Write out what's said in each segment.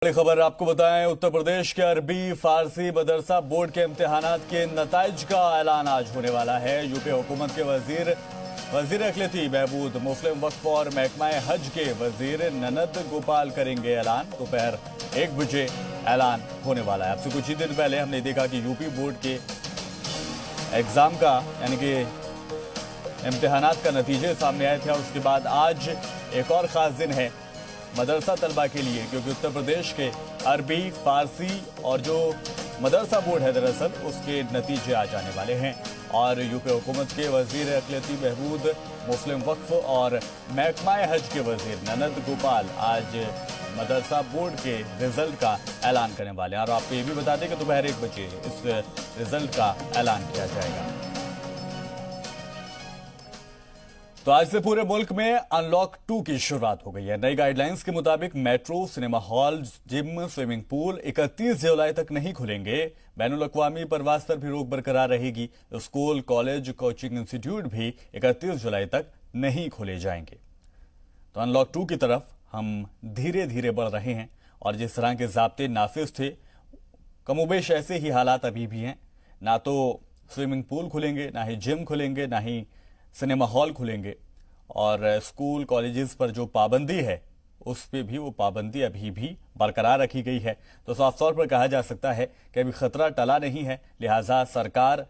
बड़ी खबर आपको बताएं, उत्तर प्रदेश के अरबी फारसी मदरसा बोर्ड के इम्तिहानात के नताइज का ऐलान आज होने वाला है। यूपी हुकूमत के वजीर अखिलती बहबूद, मुस्लिम वक्फ और महकमा हज के वजीर ननद गोपाल करेंगे ऐलान। दोपहर 1 बजे ऐलान होने वाला है। अब से कुछ ही दिन पहले हमने देखा कि यूपी बोर्ड के एग्जाम का यानी कि इम्तिहानात का नतीजे सामने आए थे। उसके बाद आज एक और खास दिन है मदरसा तलबा के लिए, क्योंकि उत्तर प्रदेश के अरबी, फारसी और जो मदरसा बोर्ड है दरअसल उसके नतीजे आ जाने वाले हैं। और यूपी हुकूमत के वजीर अखिलती बहबूद, मुस्लिम वक्फ और महकमा हज के वजीर ननद गोपाल आज मदरसा बोर्ड के रिजल्ट का ऐलान करने वाले हैं। और आपको ये भी बता दें कि दोपहर 1 बजे इस रिजल्ट का ऐलान किया जाएगा। तो आज से पूरे मुल्क में अनलॉक 2 की शुरुआत हो गई है। नई गाइडलाइंस के मुताबिक metro, cinema hall, gym, swimming pool 31 जुलाई तक नहीं खुलेंगे। बैनुल अक़वामी परवास पर भी रोक बरकरार रहेगी। स्कूल, कॉलेज, कोचिंग इंस्टीट्यूट भी 31 जुलाई तक नहीं खोले जाएंगे। तो अनलॉक 2 की तरफ हम धीरे धीरे बढ़ रहे हैं और जिस तरह के ज़ाब्ते नाफिज थे, कमोबेश ऐसे ही हालात अभी भी हैं। ना तो स्विमिंग पूल खुलेंगे, ना ही जिम खुलेंगे, ना ही सिनेमा हॉल खुलेंगे। और स्कूल, कॉलेजेस पर जो पाबंदी है उस पे भी वो पाबंदी अभी भी बरकरार रखी गई है। तो साफ तौर पर कहा जा सकता है कि अभी खतरा टला नहीं है। लिहाजा सरकार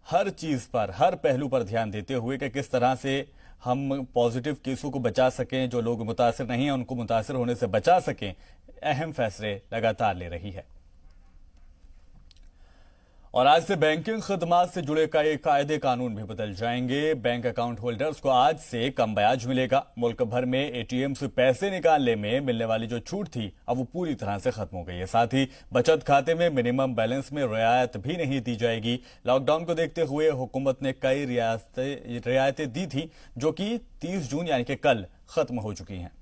हर चीज़ पर, हर पहलू पर ध्यान देते हुए कि किस तरह से हम पॉजिटिव केसों को बचा सकें, जो लोग मुतासिर नहीं हैं उनको मुतासिर होने से बचा सकें, अहम फैसले लगातार ले रही है। और आज से बैंकिंग खदमात से जुड़े कई कायदे कानून भी बदल जाएंगे। बैंक अकाउंट होल्डर्स को आज से कम ब्याज मिलेगा। मुल्क भर में एटीएम से पैसे निकालने में मिलने वाली जो छूट थी अब वो पूरी तरह से खत्म हो गई है। साथ ही बचत खाते में मिनिमम बैलेंस में रियायत भी नहीं दी जाएगी। लॉकडाउन को देखते हुए हुकूमत ने कई रियायतें दी थी जो कि 30 जून यानी कि कल खत्म हो चुकी हैं।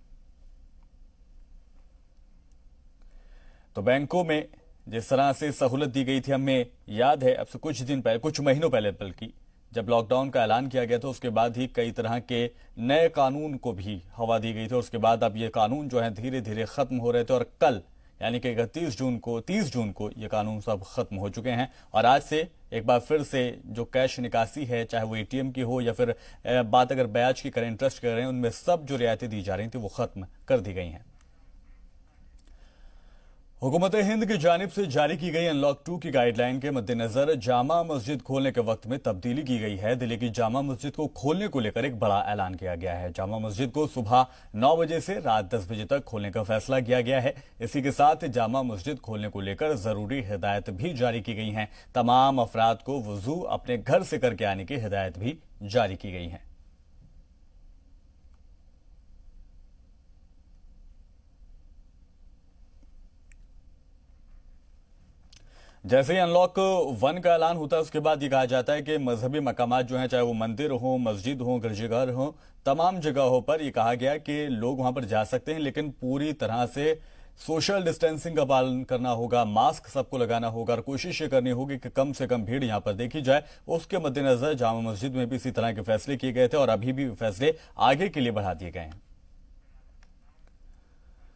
तो बैंकों में जिस तरह से सहूलत दी गई थी, हमें याद है अब से कुछ दिन पहले, कुछ महीनों पहले बल्कि, जब लॉकडाउन का ऐलान किया गया था उसके बाद ही कई तरह के नए कानून को भी हवा दी गई थी। उसके बाद अब ये कानून जो है धीरे धीरे खत्म हो रहे थे और कल यानी कि 30 जून को ये कानून सब खत्म हो चुके हैं। और आज से एक बार फिर से जो कैश निकासी है, चाहे वो एटीएम की हो या फिर बात अगर ब्याज की करें, इंटरेस्ट कर रहे हैं, उनमें सब जो रियायतें दी जा रही थी वो खत्म कर दी गई हैं। हुकूमत हिंद की जानिब से जारी की गई अनलॉक 2 की गाइडलाइन के मद्देनजर जामा मस्जिद खोलने के वक्त में तब्दीली की गई है। दिल्ली की जामा मस्जिद को खोलने को लेकर एक बड़ा ऐलान किया गया है। जामा मस्जिद को सुबह 9 बजे से रात 10 बजे तक खोलने का फैसला किया गया है। इसी के साथ जामा मस्जिद खोलने को लेकर जरूरी हिदायत भी जारी की गई हैं। तमाम अफराद को वजू अपने घर से करके आने की हिदायत भी जारी की गई है। जैसे ही अनलॉक 1 का ऐलान होता है उसके बाद ये कहा जाता है कि मजहबी मकामात जो हैं, चाहे वो मंदिर हो, मस्जिद हो, गिरजाघर हो, तमाम जगहों पर ये कहा गया कि लोग वहां पर जा सकते हैं, लेकिन पूरी तरह से सोशल डिस्टेंसिंग का पालन करना होगा, मास्क सबको लगाना होगा और कोशिश ये करनी होगी कि कम से कम भीड़ यहां पर देखी जाए। उसके मद्देनजर जामा मस्जिद में भी इसी तरह के फैसले किए गए थे और अभी भी फैसले आगे के लिए बढ़ा दिए गए हैं।